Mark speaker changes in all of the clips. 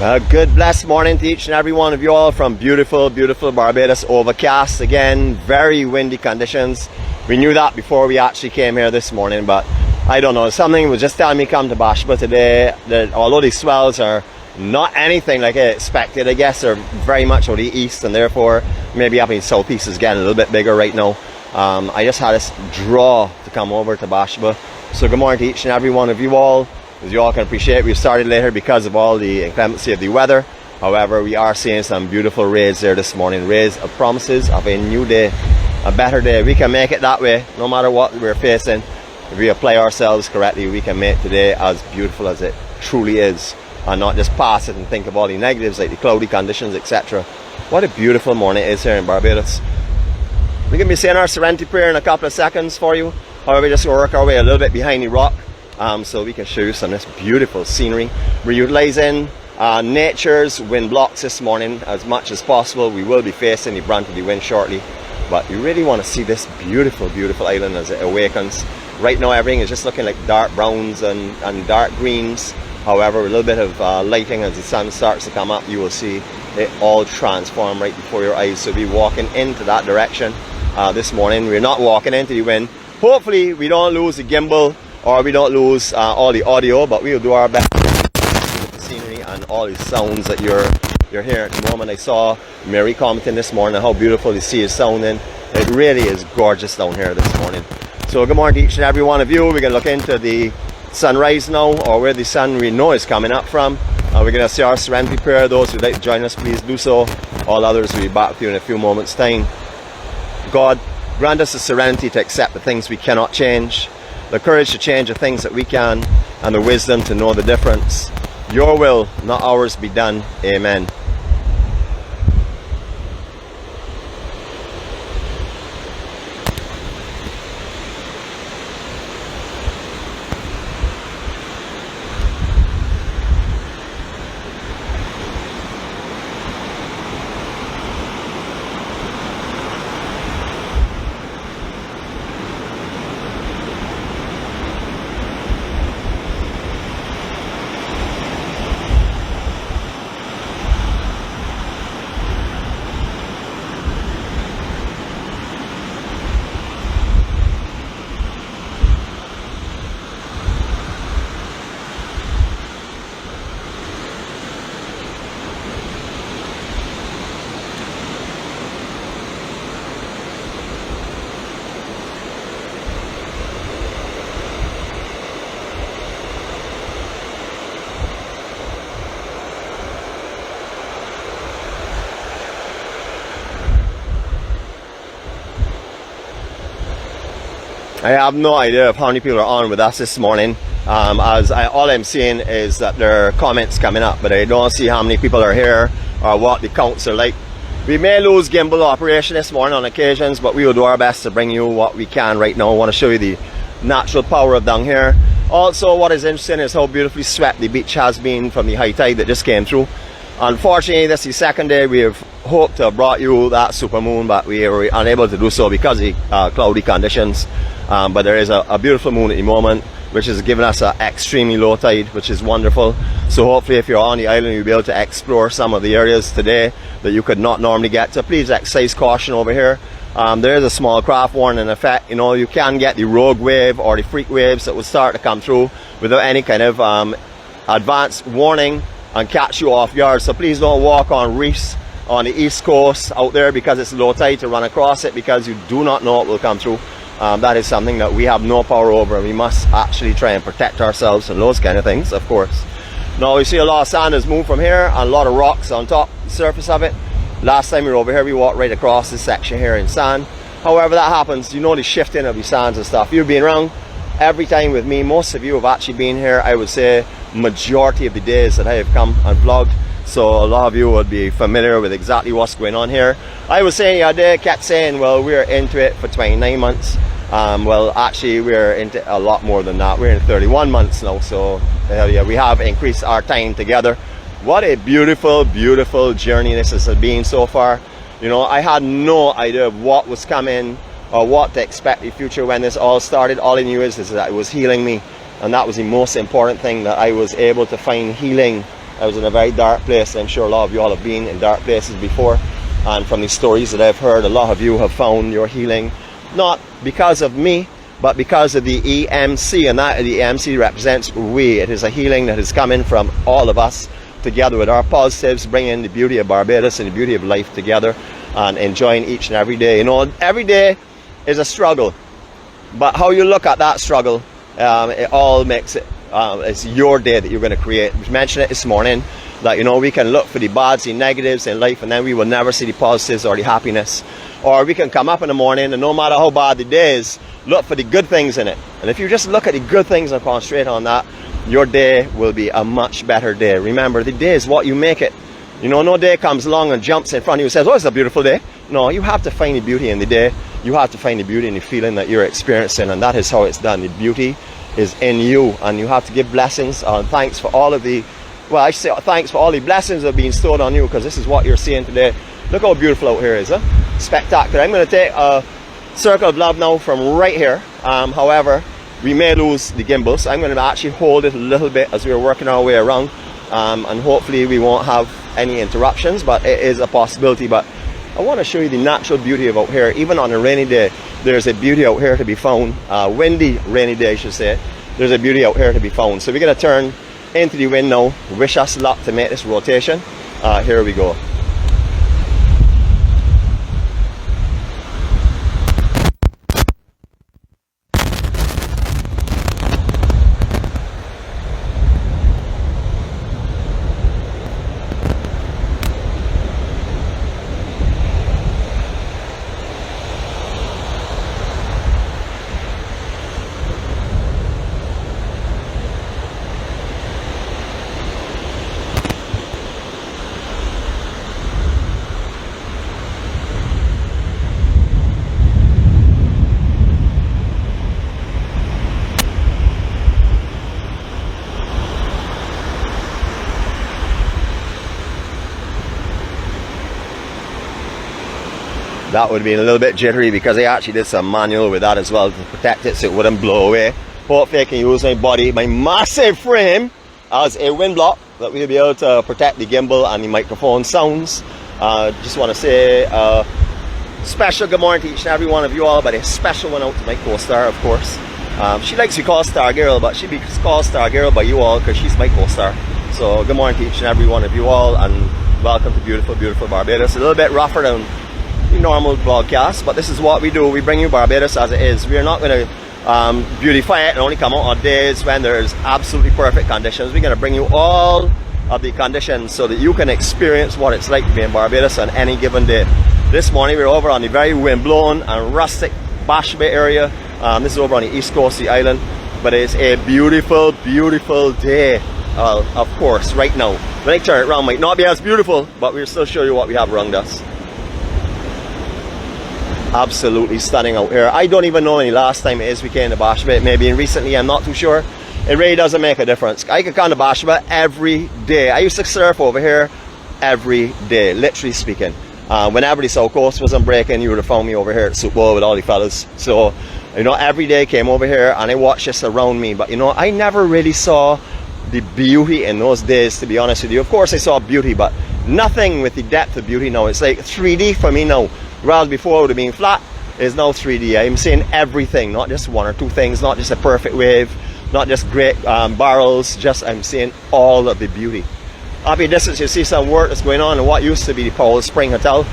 Speaker 1: Good blessed morning to each and every one of you all from beautiful Barbados. Overcast again, very windy conditions. We knew that before we actually came here this morning, but I don't know, something was just telling me come to 𝗣𝗏𝗃 today that although these swells are not anything like I expected, I guess they're very much on the east, and therefore maybe up in southeast is getting a little bit bigger right now. I just had this draw to come over to 𝗣𝗏𝗃. So good morning to each and every one of you all. As you all can appreciate, we've started later because of all the inclemency of the weather. However, we are seeing some beautiful rays there this morning. Rays of promises of a new day, a better day. We can make it that way, no matter what we're facing. If we apply ourselves correctly, we can make today as beautiful as it truly is, and not just pass it and think of all the negatives like the cloudy conditions, etc. What a beautiful morning it is here in Barbados. We're going to be saying our serenity prayer in a couple of seconds for you. However, we're just going to work our way a little bit behind the rock, so we can show you some of this beautiful scenery. We're utilizing nature's wind blocks this morning as much as possible. We will be facing the brunt of the wind shortly, but you really want to see this beautiful island as it awakens. Right now everything is just looking like dark browns and dark greens. However, with a little bit of lighting as the sun starts to come up, you will see it all transform right before your eyes. So we'll be walking into that direction this morning. We're not walking into the wind. Hopefully we don't lose the gimbal or we don't lose all the audio, but we'll do our best with the scenery and all the sounds that you're hearing at the moment. I saw Mary commenting this morning how beautiful the sea is sounding. It really is gorgeous down here this morning. So good morning to each and every one of you. We're going to look into the sunrise now, or where the sun we know is coming up from. We're going to say our serenity prayer. Those who'd like to join us, please do so. All others will be back with you in a few moments' time. God, grant us the serenity to accept the things we cannot change, the courage to change the things that we can, and the wisdom to know the difference. Your will, not ours, be done. Amen. I have no idea of how many people are on with us this morning. All I'm seeing is that there are comments coming up, but I don't see how many people are here or what the counts are like. We may lose gimbal operation this morning on occasions, but we will do our best to bring you what we can right now. I want to show you the natural power of down here. Also, what is interesting is how beautifully swept the beach has been from the high tide that just came through. Unfortunately, this is the second day. We have hoped to have brought you that supermoon, but we were unable to do so because of cloudy conditions. But there is a beautiful moon at the moment, which is giving us an extremely low tide, which is wonderful. So hopefully if you're on the island, you'll be able to explore some of the areas today that you could not normally get to. Please exercise caution over here. There is a small craft warning in effect. You know, you can get the rogue wave or the freak waves that will start to come through without any kind of advanced warning and catch you off guard. So please don't walk on reefs on the east coast out there because it's low tide to run across it, because you do not know what will come through. That is something that we have no power over, and we must actually try and protect ourselves from those kind of things, of course. Now we see a lot of sand has moved from here and a lot of rocks on top, the surface of it. Last time we were over here, we walked right across this section here in sand. However that happens, you know, the shifting of the sands and stuff. You've been around every time with me. Most of you have actually been here, I would say, majority of the days that I have come and vlogged. So a lot of you would be familiar with exactly what's going on here. I was saying the other day, kept saying, well, we're into it for 29 months. Well, actually, we're into a lot more than that. We're in 31 months now. So yeah, we have increased our time together. What a beautiful journey this has been so far. You know, I had no idea of what was coming or what to expect in the future when this all started. All I knew is that it was healing me, and that was the most important thing, that I was able to find healing I was in a very dark place. I'm sure a lot of you all have been in dark places before, and from the stories that I've heard, a lot of you have found your healing, not because of me, but because of the EMC, and that the EMC represents we. It is a healing that is coming from all of us together with our positives, bringing the beauty of Barbados and the beauty of life together and enjoying each and every day. You know, every day is a struggle, but how you look at that struggle, it all makes it, it's your day that you're going to create. We mentioned it this morning, that, you know, we can look for the bads, the negatives in life, and then we will never see the positives or the happiness. Or we can come up in the morning, and no matter how bad the day is, look for the good things in it. And if you just look at the good things and concentrate on that, your day will be a much better day. Remember, the day is what you make it. You know, no day comes along and jumps in front of you and says, oh, it's a beautiful day. No, you have to find the beauty in the day. You have to find the beauty in the feeling that you're experiencing, and that is how it's done. The beauty is in you, and you have to give blessings and thanks for all of the, well, I should say thanks for all the blessings that have been stored on you, because this is what you're seeing today. Look how beautiful out here is, huh? Spectacular. I'm going to take a circle of love now from right here. However, we may lose the gimbal, so I'm going to actually hold it a little bit as we're working our way around, and hopefully we won't have any interruptions, but it is a possibility. But I want to show you the natural beauty of out here. Even on a rainy day, there's a beauty out here to be found. Windy, rainy day I should say. There's a beauty out here to be found. So we're going to turn into the wind now. Wish us luck to make this rotation. Here we go. That would have been a little bit jittery because I actually did some manual with that as well to protect it so it wouldn't blow away. Hopefully I can use my body, my massive frame, as a wind block that we'll be able to protect the gimbal and the microphone sounds. Just want to say special good morning to each and every one of you all, but a special one out to my co-star, of course. She likes to be called Star Girl, but she'll be called Star Girl by you all because she's my co-star. So good morning to each and every one of you all, and welcome to beautiful, beautiful Barbados. A little bit rougher than normal broadcast, but this is what we do. We bring you Barbados as it is. We're not going to beautify it and only come out on days when there's absolutely perfect conditions. We're going to bring you all of the conditions so that you can experience what it's like to be in Barbados on any given day. This morning we're over on the very windblown and rustic Bash Bay area. This is over on the east coast of the island, but it's a beautiful, beautiful day. Of course, right now when I turn it around, might not be as beautiful, but we'll still show you what we have around us. Absolutely stunning out here. I don't even know when the last time it is we came to Bash Bay. Maybe recently, I'm not too sure. It really doesn't make a difference. I could come to Bash Bay every day. I used to surf over here every day, literally speaking. Whenever the South Coast wasn't breaking, you would have found me over here at 𝗁𝗏 with all the fellas. So, you know, every day I came over here and I watched this around me. But, you know, I never really saw the beauty in those days, to be honest with you. Of course, I saw beauty, but nothing with the depth of beauty now. It's like 3D for me now. Whereas before it would have been flat, it's now 3D. I'm seeing everything, not just one or two things, not just a perfect wave, not just great barrels, just I'm seeing all of the beauty. Up in the distance you see some work that's going on in what used to be the Powell Spring Hotel.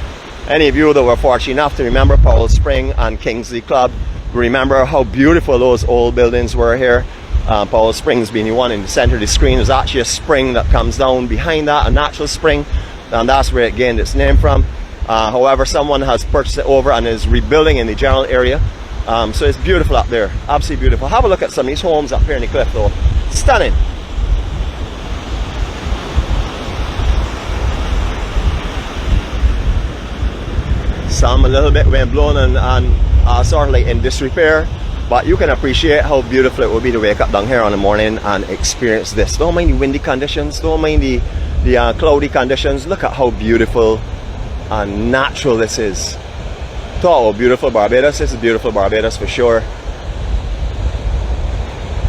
Speaker 1: Any of you that were fortunate enough to remember Powell Spring and Kingsley Club, remember how beautiful those old buildings were here. Powell Springs being the one in the center of the screen. There's actually a spring that comes down behind that, a natural spring, and that's where it gained its name from. However, someone has purchased it over and is rebuilding in the general area. So it's beautiful up there, absolutely beautiful. Have a look at some of these homes up here in the cliff though. Stunning. Some a little bit wind blown and sort of like in disrepair, but you can appreciate how beautiful it will be to wake up down here on the morning and experience this. Don't mind the windy conditions, don't mind the cloudy conditions. Look at how beautiful and natural this is. Talk about beautiful Barbados. This is beautiful Barbados for sure.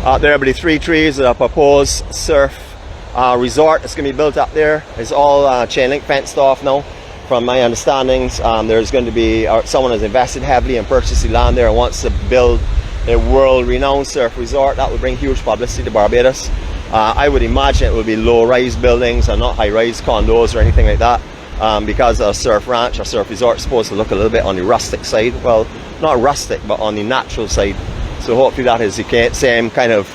Speaker 1: Out there by the 3 trees, a proposed surf resort that's going to be built up there. It's all chain link fenced off now. From my understandings, there's going to be someone has invested heavily in purchasing land there and wants to build a world-renowned surf resort. That would bring huge publicity to Barbados. I would imagine it will be low-rise buildings and not high-rise condos or anything like that, because a surf ranch or surf resort is supposed to look a little bit on the rustic side. Well, not rustic, but on the natural side. So hopefully that is the same kind of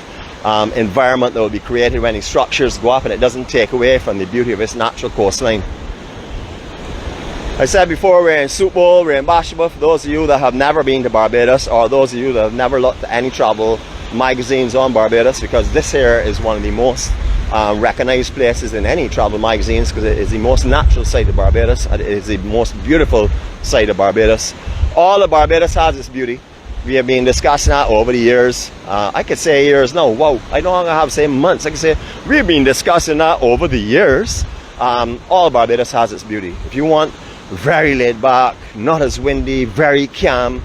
Speaker 1: environment that will be created when these structures go up, and it doesn't take away from the beauty of its natural coastline. I said before, we're in 𝗄𝐿, we're in 𝗪𝗂𝐻. For those of you that have never been to Barbados, or those of you that have never looked at any travel magazines on Barbados, because this here is one of the most recognized places in any travel magazines, because it is the most natural side of Barbados, and it is the most beautiful side of Barbados. All of Barbados has its beauty. We have been discussing that over the years. I could say years now. Wow, I don't have to say months. I can say we've been discussing that over the years. All Barbados has its beauty. If you want very laid back, not as windy, very calm,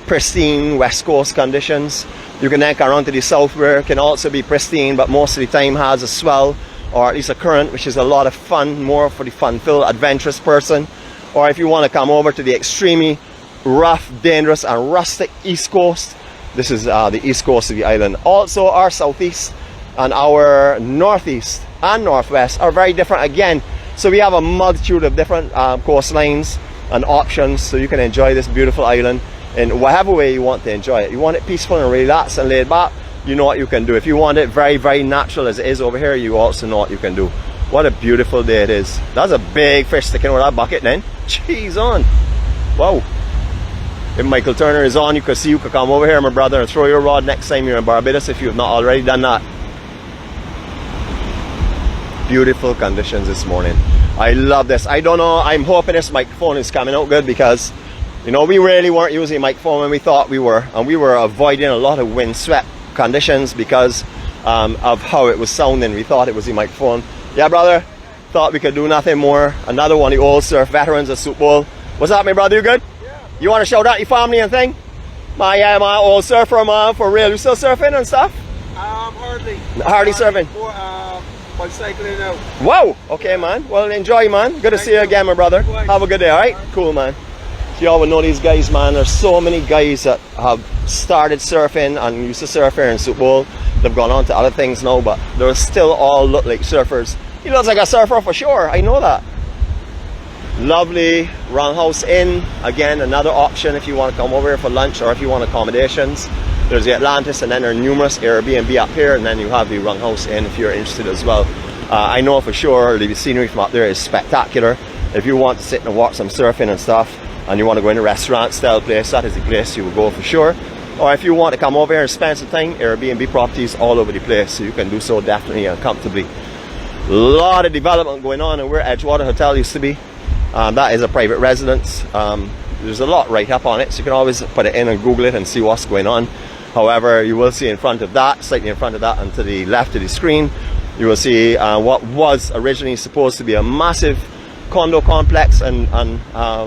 Speaker 1: pristine west coast conditions, you can then come around to the south where it can also be pristine, but most of the time has a swell, or at least a current, which is a lot of fun, more for the fun-filled, adventurous person. Or if you want to come over to the extremely rough, dangerous and rustic east coast, this is the east coast of the island. Also, our southeast and our northeast and northwest are very different again. So we have a multitude of different coastlines and options, so you can enjoy this beautiful island in whatever way you want to enjoy it. You want it peaceful and relaxed and laid back, you know what you can do. If you want it very, very natural as it is over here, you also know what you can do. What a beautiful day it is. That's a big fish sticking out of that bucket then. Jeez on. Wow. If Michael Turner is on, you could come over here, my brother, and throw your rod next time you're in Barbados if you've not already done that. Beautiful conditions this morning. I love this. I don't know, I'm hoping this microphone is coming out good, because you know, we really weren't using a microphone when we thought we were, and we were avoiding a lot of windswept conditions because of how it was sounding. We thought it was the microphone. Yeah, brother, thought we could do nothing more. Another one of the old surf veterans of 𝗄𝐿. What's up, my brother? You good? Yeah. You want to shout out your family and thing? My old surfer, man, for real. You still surfing and stuff? Hardly surfing.
Speaker 2: Cycling now.
Speaker 1: Whoa, okay, man. Well, enjoy, man. Good to see you again, my brother. Have a good day, all right? Cool, man. So you all would know these guys, man. There's so many guys that have started surfing and used to surf here in 𝗄𝐿. They've gone on to other things now, but they still all look like surfers. He looks like a surfer for sure. I know that. Lovely Roundhouse Inn. Again, another option if you want to come over here for lunch or if you want accommodations. There's the Atlantis, and then there are numerous Airbnb up here, and then you have the Roundhouse Inn if you're interested as well. I know for sure the scenery from up there is spectacular. If you want to sit and watch some surfing and stuff, and you want to go in a restaurant style place, that is the place you will go for sure. Or if you want to come over here and spend some time, Airbnb properties all over the place, so you can do so definitely and comfortably. A lot of development going on, and where Edgewater Hotel used to be, that is a private residence. There's a lot right up on it, so you can always put it in and Google it and see what's going on. However, you will see in front of that, slightly in front of that and to the left of the screen, you will see what was originally supposed to be a massive condo complex and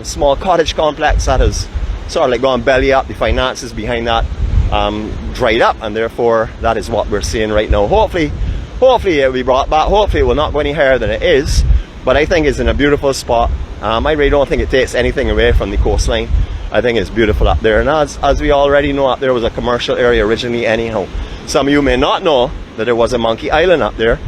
Speaker 1: small cottage complex that has sort of like gone belly up. The finances behind that dried up, and therefore that is what we're seeing right now. Hopefully it will be brought back. Hopefully it will not go any higher than it is, but I think it's in a beautiful spot. I really don't think it takes anything away from the coastline. I think it's beautiful up there, and as we already know, up there was a commercial area originally anyhow. Some of you may not know that there was a monkey island up there,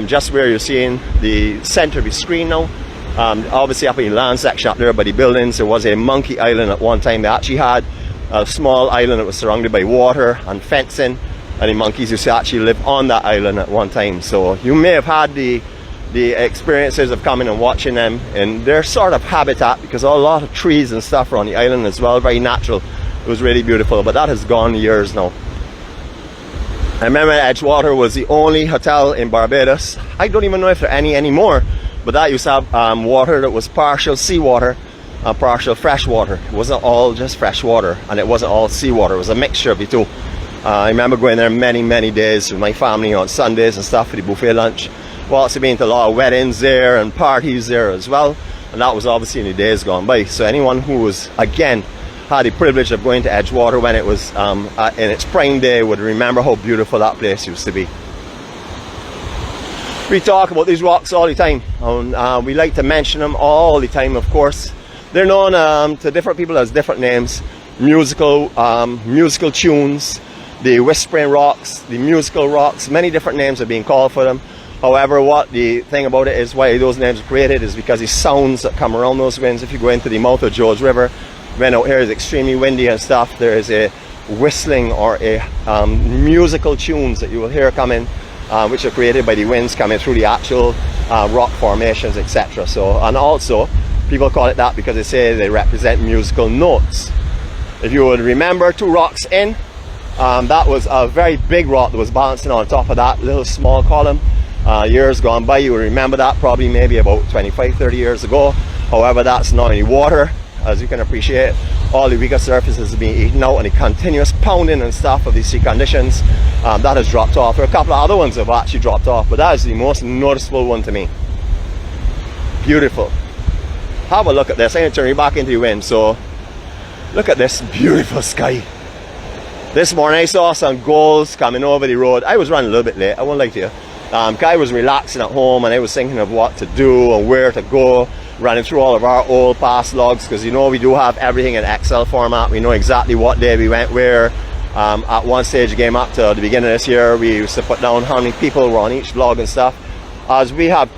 Speaker 1: just where you're seeing the center of the screen now. Obviously up in the land section up there by the buildings, there was a monkey island at one time. They actually had a small island that was surrounded by water and fencing, and the monkeys used to actually live on that island at one time. So you may have had the experiences of coming and watching them in their sort of habitat, because a lot of trees and stuff are on the island as well, very natural. It was really beautiful, but that has gone years now. I remember Edgewater was the only hotel in Barbados. I don't even know if there are any anymore, but that used to have water that was partial seawater and partial fresh water. It wasn't all just fresh water, and it wasn't all seawater. It was a mixture of the two. I remember going there many days with my family on Sundays and stuff for the buffet lunch. We've also been to a lot of weddings there and parties there as well, and that was obviously in the days gone by. So anyone who was, again, had the privilege of going to Edgewater when it was in its prime day would remember how beautiful that place used to be. We talk about these rocks all the time, and we like to mention them all the time. Of course, they're known to different people as different names: musical tunes, the whispering rocks, the musical rocks. Many different names are being called for them. However, what the thing about it is, why those names are created is because the sounds that come around those winds. If you go into the mouth of George River, when out here is extremely windy and stuff, there is a whistling or a musical tunes that you will hear coming, which are created by the winds coming through the actual rock formations, etc. So, and also people call it that because they say they represent musical notes. If you would remember 2 rocks in, that was a very big rock that was balancing on top of that little small column. Years gone by, you will remember that, probably maybe about 25-30 years ago. However, that's not any water, as you can appreciate. All the weaker surfaces are being eaten out, and the continuous pounding and stuff of these sea conditions, that has dropped off. There are a couple of other ones that have actually dropped off, but that is the most noticeable one to me. Beautiful. Have a look at this. I'm going to turn you back into the wind. So look at this beautiful sky. This morning I saw some gulls coming over the road. I was running a little bit late, I won't lie to you. I was relaxing at home, and I was thinking of what to do and where to go, running through all of our old past logs, because you know we do have everything in Excel format. We know exactly what day we went where. At one stage of the game, up to the beginning of this year, we used to put down how many people were on each vlog and stuff. As we have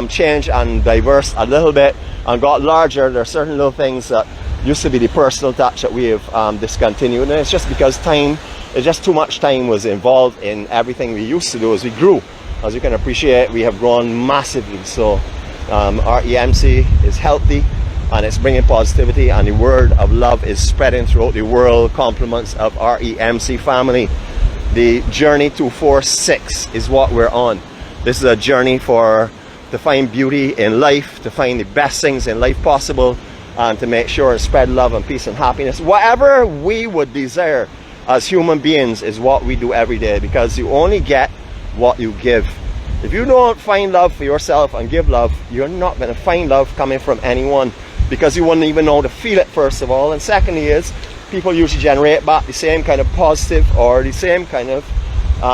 Speaker 1: changed and diversed a little bit and got larger, there are certain little things that used to be the personal touch that we have discontinued, and it's just because too much time was involved in everything we used to do as we grew. As you can appreciate, we have grown massively. So our EMC is healthy, and it's bringing positivity, and the word of love is spreading throughout the world. Compliments of our EMC family. The journey to 4-6 is what we're on. This is a journey to find beauty in life, to find the best things in life possible, and to make sure and spread love and peace and happiness. Whatever we would desire as human beings is what we do every day, because you only get what you give. If you don't find love for yourself and give love, you're not going to find love coming from anyone, because you wouldn't even know how to feel it, first of all. And secondly is, people usually generate back the same kind of positive or the same kind of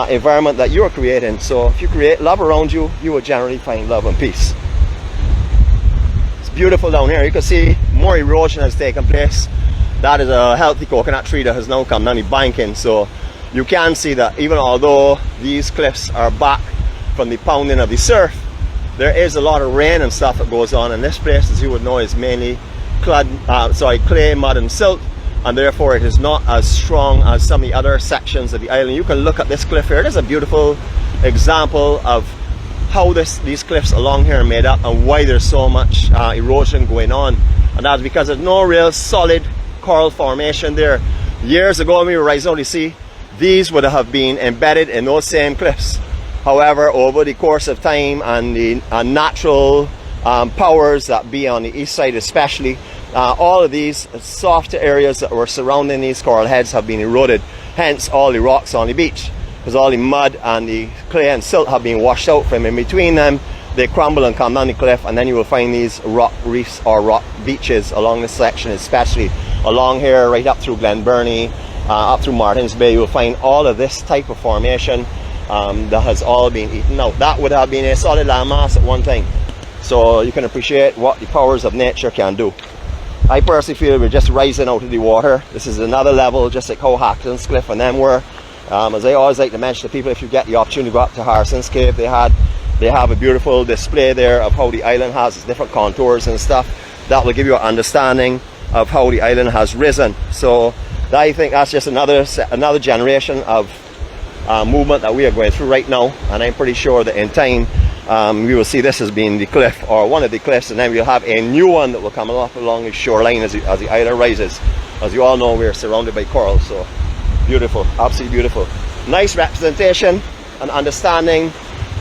Speaker 1: environment that you're creating. So if you create love around you, you will generally find love and peace. It's beautiful down here. You can see more erosion has taken place. That is a healthy coconut tree that has now come down the banking. So you can see that even although these cliffs are back from the pounding of the surf, there is a lot of rain and stuff that goes on in this place. As you would know, is mainly clay, mud and silt, and therefore it is not as strong as some of the other sections of the island. You can look at this cliff here. It is a beautiful example of how these cliffs along here are made up and why there's so much erosion going on. And that's because there's no real solid coral formation there. Years ago when we were rising out the sea, these would have been embedded in those same cliffs. However, over the course of time and the natural powers that be on the east side especially, all of these softer areas that were surrounding these coral heads have been eroded. Hence all the rocks on the beach, because all the mud and the clay and silt have been washed out from in between them. They crumble and come down the cliff, and then you will find these rock reefs or rock beaches along this section, especially along here right up through Glen Burnie, up through Martins Bay. You will find all of this type of formation that has all been eaten out. That would have been a solid landmass at one time. So you can appreciate what the powers of nature can do. I personally feel we're just rising out of the water. This is another level, just like how Hackton's Cliff and them were. As I always like to mention to people, if you get the opportunity to go up to Harrison's Cave, they have a beautiful display there of how the island has its different contours and stuff. That will give you an understanding of how the island has risen. So I think that's just another generation of movement that we are going through right now, and I'm pretty sure that in time we will see this as being the cliff or one of the cliffs, and then we'll have a new one that will come up along the shoreline as the island rises. As you all know, we're surrounded by coral, so beautiful, absolutely beautiful. Nice representation and understanding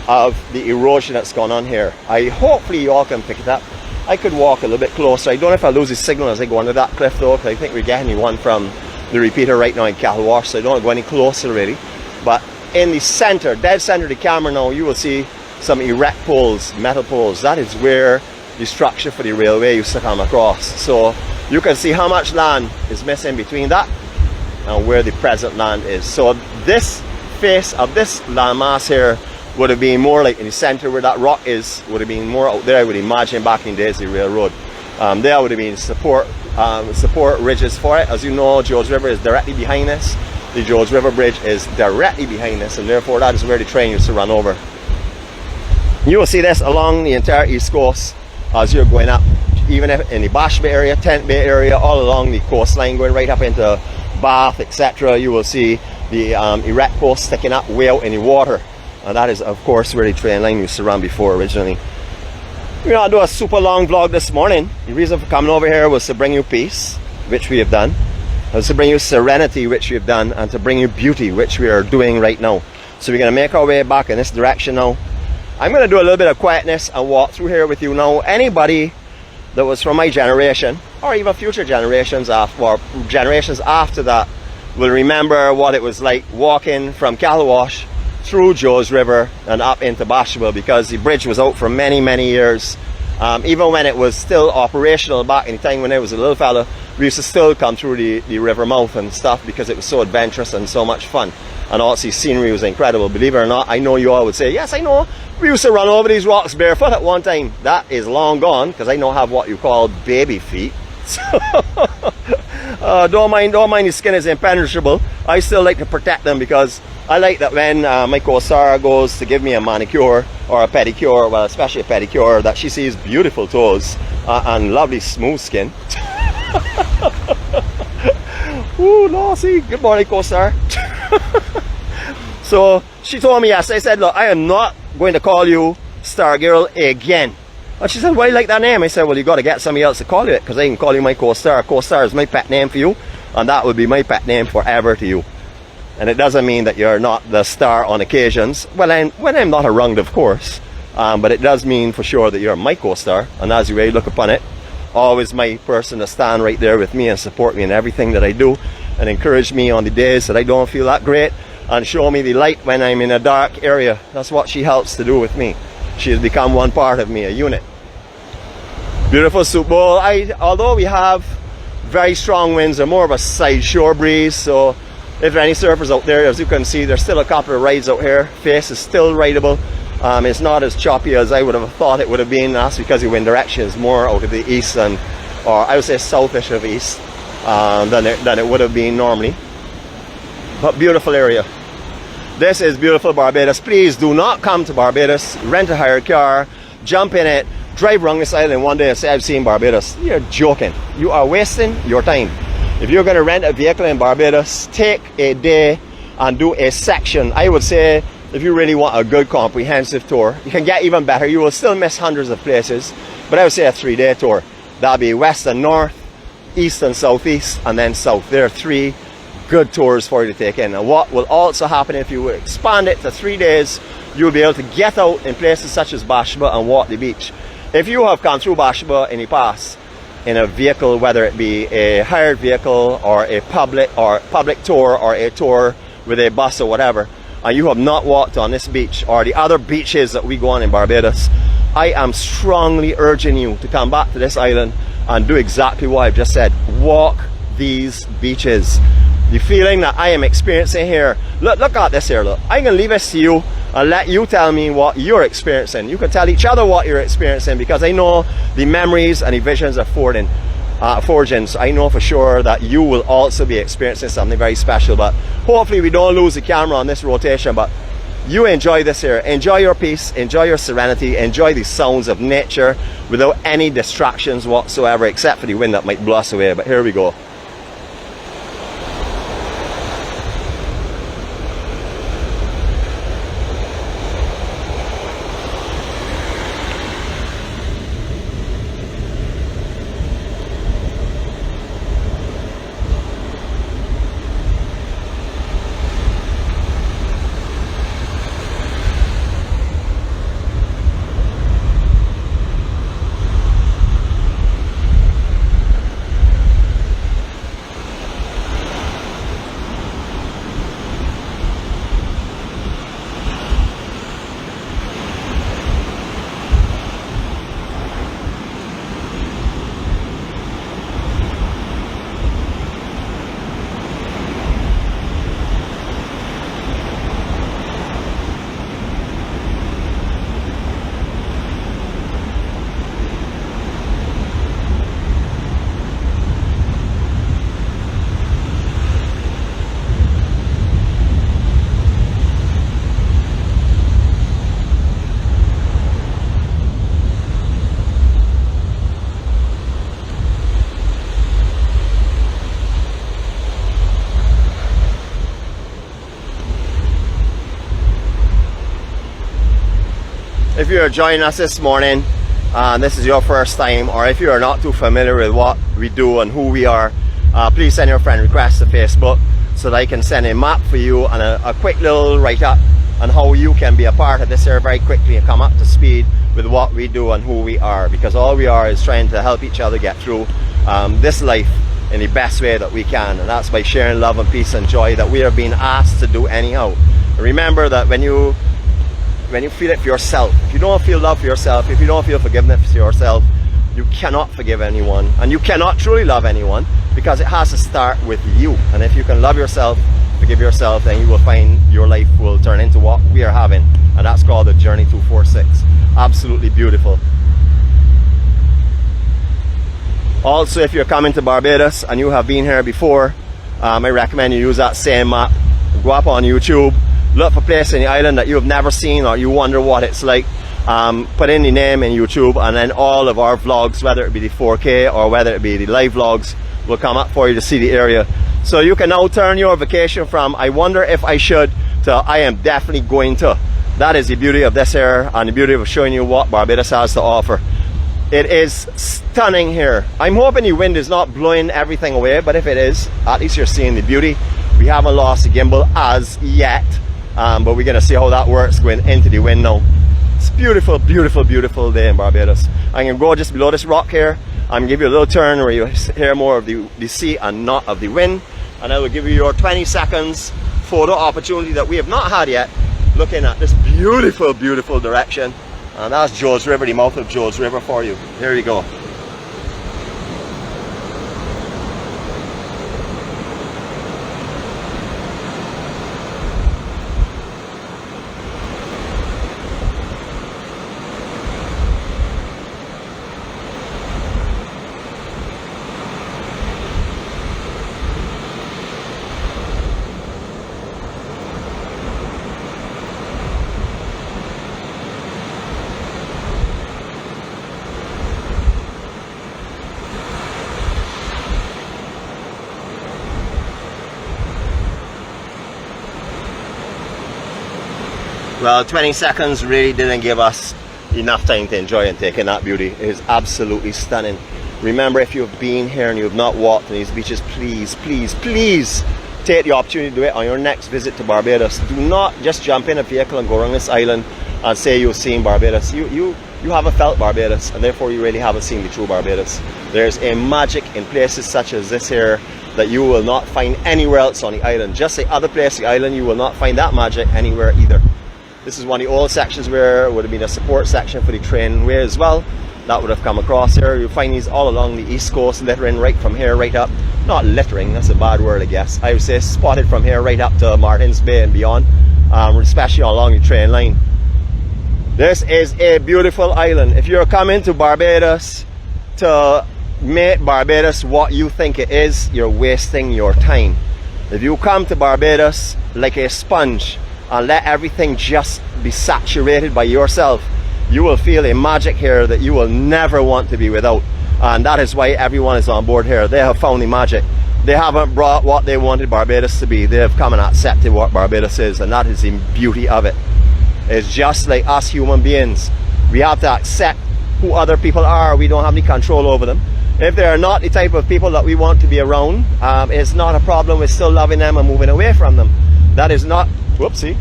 Speaker 1: of the erosion that's gone on here. Hopefully you all can pick it up. I could walk a little bit closer. I don't know if I'll lose the signal as I go under that cliff though, because I think we're getting one from the repeater right now in Calwash, so I don't want to go any closer really. But in the center, dead center of the camera now, you will see some erect poles, metal poles. That is where the structure for the railway used to come across. So you can see how much land is missing between that and where the present land is. So this face of this landmass here would have been more like in the center where that rock is, would have been more out there, I would imagine, back in the days, the railroad. There would have been support ridges for it. As you know, George River is directly behind us. The George River Bridge is directly behind us, and therefore that is where the train used to run over. You will see this along the entire east coast as you're going up, even if in the Bash Bay area, Tent Bay area, all along the coastline, going right up into Bath, etc. You will see the erect post sticking up way out in the water, and that is of course where the train line used to run before originally. We're not doing a super long vlog this morning. The reason for coming over here was to bring you peace, which we have done. It was to bring you serenity, which we have done, and to bring you beauty, which we are doing right now. So we're going to make our way back in this direction now. I'm going to do a little bit of quietness and walk through here with you now. Anybody that was from my generation, or even future generations after, or generations after that, will remember what it was like walking from Calawash through George River and up into Bashville, because the bridge was out for many years. Even when it was still operational back in the time when I was a little fella, we used to still come through the river mouth and stuff because it was so adventurous and so much fun. And also the scenery was incredible. Believe it or not, I know you all would say, yes, I know, we used to run over these rocks barefoot at one time. That is long gone, because I now have what you call baby feet. So don't mind the skin is impenetrable. I still like to protect them, because I like that when my co-star goes to give me a manicure or a pedicure, well, especially a pedicure, that she sees beautiful toes and lovely smooth skin. Ooh, 𝗨𝐶𝑖, good morning, co-star. So she told me yes. I said, look, I am not going to call you Star Girl again. And she said, why do you like that name? I said, well, you got to get somebody else to call you it, because I can call you my co-star. Co-star is my pet name for you, and that would be my pet name forever to you. And it doesn't mean that you're not the star on occasions. Well, when I'm not around, of course. But it does mean for sure that you're my co-star. And as you really look upon it, always my person to stand right there with me and support me in everything that I do, and encourage me on the days that I don't feel that great, and show me the light when I'm in a dark area. That's what she helps to do with me. She has become one part of me, a unit. Beautiful soup bowl. Although we have very strong winds, they're more of a side shore breeze, so if there are any surfers out there, as you can see, there's still a couple of rides out here. Face is still rideable. It's not as choppy as I would have thought it would have been. That's because the wind direction is more out of the east, or I would say southish of east than it would have been normally. But beautiful area. This is beautiful Barbados. Please do not come to Barbados, rent a hired car, jump in it, drive around this island one day and say, I've seen Barbados. You're joking. You are wasting your time. If you're going to rent a vehicle in Barbados, take a day and do a section. I would say, if you really want a good comprehensive tour, you can get even better. You will still miss hundreds of places, but I would say a 3-day tour. That'll be west and north, east and southeast, and then south. There are 3 good tours for you to take in. And what will also happen if you expand it to 3 days, you'll be able to get out in places such as Bashba and walk the beach. If you have come through Bashba in the past in a vehicle, whether it be a hired vehicle or a public tour or a tour with a bus or whatever, and you have not walked on this beach or the other beaches that we go on in Barbados, I am strongly urging you to come back to this island and do exactly what I've just said. Walk these beaches. The feeling that I am experiencing here, look at this here, look. I'm going to leave this to you and let you tell me what you're experiencing. You can tell each other what you're experiencing, because I know the memories and the visions are forging. So I know for sure that you will also be experiencing something very special. But hopefully we don't lose the camera on this rotation. But you enjoy this here. Enjoy your peace, enjoy your serenity, enjoy the sounds of nature without any distractions whatsoever, except for the wind that might blow us away. But here we go. if you're joining us this morning and this is your first time, or if you're not too familiar with what we do and who we are, please send your friend request to Facebook so that I can send a map for you and a quick little write-up on how you can be a part of this here very quickly and come up to speed with what we do and who we are, because all we are is trying to help each other get through this life in the best way that we can, and that's by sharing love and peace and joy that we are being asked to do anyhow. Remember that when you feel it for yourself, if you don't feel love for yourself, if you don't feel forgiveness for yourself, you cannot forgive anyone, and you cannot truly love anyone, because it has to start with you. And if you can love yourself, forgive yourself, then you will find your life will turn into what we are having, and that's called the Journey 246. Absolutely beautiful. Also, if you're coming to Barbados and you have been here before, I recommend you use that same map. Go up on YouTube, look for a place in the island that you have never seen or you wonder what it's like. Put in the name in YouTube, and then all of our vlogs, whether it be the 4K or whether it be the live vlogs, will come up for you to see the area. So you can now turn your vacation from I wonder if I should to I am definitely going to. That is the beauty of this here, and the beauty of showing you what Barbados has to offer. It is stunning here. I'm hoping the wind is not blowing everything away, but if it is, at least you're seeing the beauty. We haven't lost the gimbal as yet, but we're gonna see how that works going into the wind now. It's beautiful, beautiful, beautiful day in Barbados. I'm gonna go just below this rock here. I'm gonna give you a little turn where you hear more of the sea and not of the wind, and I will give you your 20 seconds photo opportunity that we have not had yet, looking at this beautiful, beautiful direction. And that's 𝗄𝗏 River, the mouth of 𝗄𝗏 River for you. Here you go. Well, 20 seconds really didn't give us enough time to enjoy and take in that beauty. It is absolutely stunning. Remember, if you've been here and you have not walked on these beaches, please, please, please take the opportunity to do it on your next visit to Barbados. Do not just jump in a vehicle and go around this island and say you've seen Barbados. You haven't felt Barbados, and therefore you really haven't seen the true Barbados. There's a magic in places such as this here that you will not find anywhere else on the island. Just the other place, the island, you will not find that magic anywhere either. This is one of the old sections where it would have been a support section for the trainway as well. That would have come across here. You'll find these all along the east coast, littering right from here right up. Not littering, that's a bad word I guess. I would say spotted from here right up to Martins Bay and beyond, especially along the train line. This is a beautiful island. If you're coming to Barbados to make Barbados what you think it is, you're wasting your time. If you come to Barbados like a sponge and let everything just be saturated by yourself, you will feel a magic here that you will never want to be without. And that is why everyone is on board here. They have found the magic. They haven't brought what they wanted Barbados to be. They have come and accepted what Barbados is, and that is the beauty of it. It's just like us human beings. We have to accept who other people are. We don't have any control over them. If they are not the type of people that we want to be around, it's not a problem. We're still loving them and moving away from them. That is not... Whoopsie.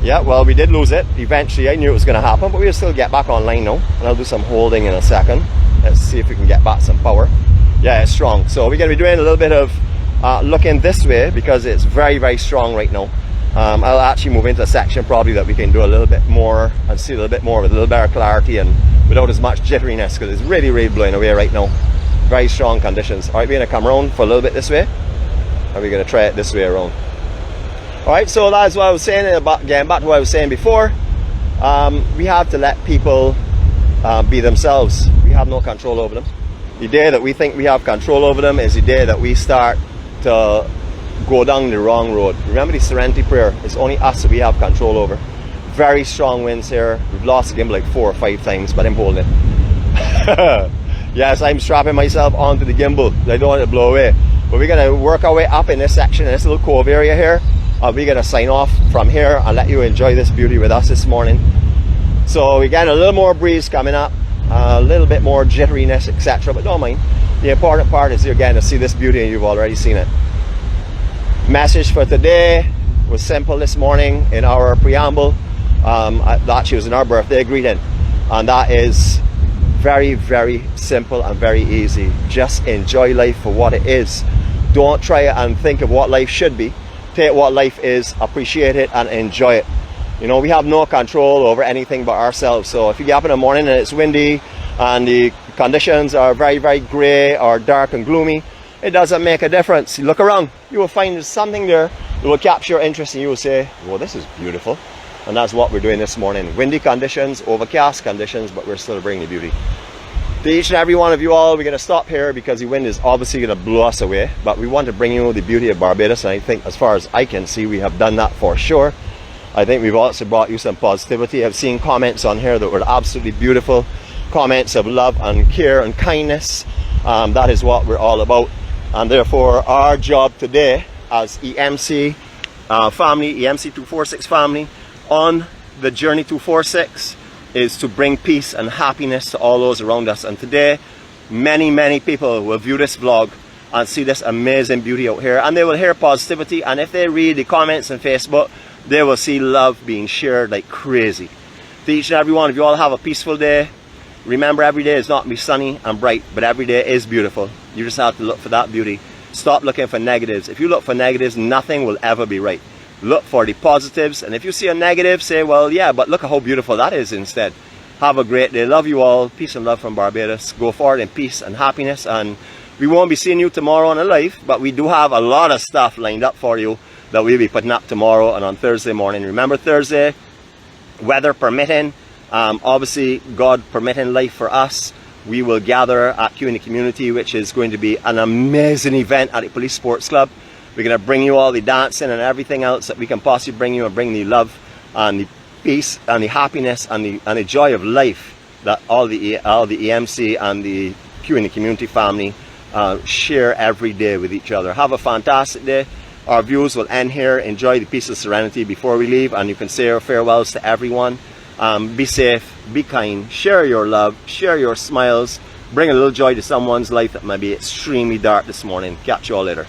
Speaker 1: Yeah, well, we did lose it. Eventually, I knew it was going to happen, but we'll still get back online now. And I'll do some holding in a second. Let's see if we can get back some power. Yeah, it's strong. So we're going to be doing a little bit of looking this way because it's very, very strong right now. I'll actually move into a section probably that we can do a little bit more and see a little bit more with a little better clarity and without as much jitteriness, because it's really, really blowing away right now. Very strong conditions. All right, we're going to come around for a little bit this way, and we're going to try it this way around. Alright, so that's what I was saying, getting back to what I was saying before. We have to let people be themselves. We have no control over them. The day that we think we have control over them is the day that we start to go down the wrong road. Remember the serenity prayer, it's only us that we have control over. Very strong winds here. We've lost the gimbal like 4 or 5 times, but I'm holding it. Yes, I'm strapping myself onto the gimbal. I don't want it to blow away. But we're going to work our way up in this section, in this little cove area here. We're going to sign off from here and let you enjoy this beauty with us this morning. So we get a little more breeze coming up, a little bit more jitteriness, etc., but don't mind. The important part is you're getting to see this beauty, and you've already seen it. Message for today was simple this morning in our preamble. Actually, it was in our birthday greeting, and that is very, very simple and very easy. Just enjoy life for what it is. Don't try and think of what life should be. Take what life is, appreciate it, and enjoy it. You know, we have no control over anything but ourselves. So if you get up in the morning and it's windy and the conditions are very, very grey or dark and gloomy, it doesn't make a difference. You look around, you will find there's something there that will capture your interest, and you will say, well, this is beautiful. And that's what we're doing this morning. Windy conditions, overcast conditions, but we're still bringing the beauty. To each and every one of you all, we're going to stop here because the wind is obviously going to blow us away. But we want to bring you the beauty of Barbados, and I think as far as I can see, we have done that for sure. I think we've also brought you some positivity. I've seen comments on here that were absolutely beautiful. Comments of love and care and kindness. That is what we're all about. And therefore, our job today as EMC family, EMC 246 family, on the journey to 246 is to bring peace and happiness to all those around us. And today, many, many people will view this vlog and see this amazing beauty out here, and they will hear positivity, and if they read the comments on Facebook, they will see love being shared like crazy. To each and every one of you all, have a peaceful day. Remember, every day is not to be sunny and bright, but every day is beautiful. You just have to look for that beauty. Stop looking for negatives. If you look for negatives, nothing will ever be right. Look for the positives, and if you see a negative, say, well, yeah, but look at how beautiful that is instead. Have a great day. Love you all. Peace and love from Barbados. Go forward in peace and happiness, and we won't be seeing you tomorrow on a live, but we do have a lot of stuff lined up for you that we'll be putting up tomorrow and on Thursday morning. Remember, Thursday, weather permitting, obviously God permitting life for us, we will gather at 𝐷𝐞𝐦 Community, which is going to be an amazing event at the Police Sports Club. We're going to bring you all the dancing and everything else that we can possibly bring you, and bring the love and the peace and the happiness and the joy of life that all the EMC and the 𝐷𝐞𝐦 Community family share every day with each other. Have a fantastic day. Our views will end here. Enjoy the peace and serenity before we leave, and you can say our farewells to everyone. Be safe, be kind, share your love, share your smiles, bring a little joy to someone's life that may be extremely dark this morning. Catch you all later.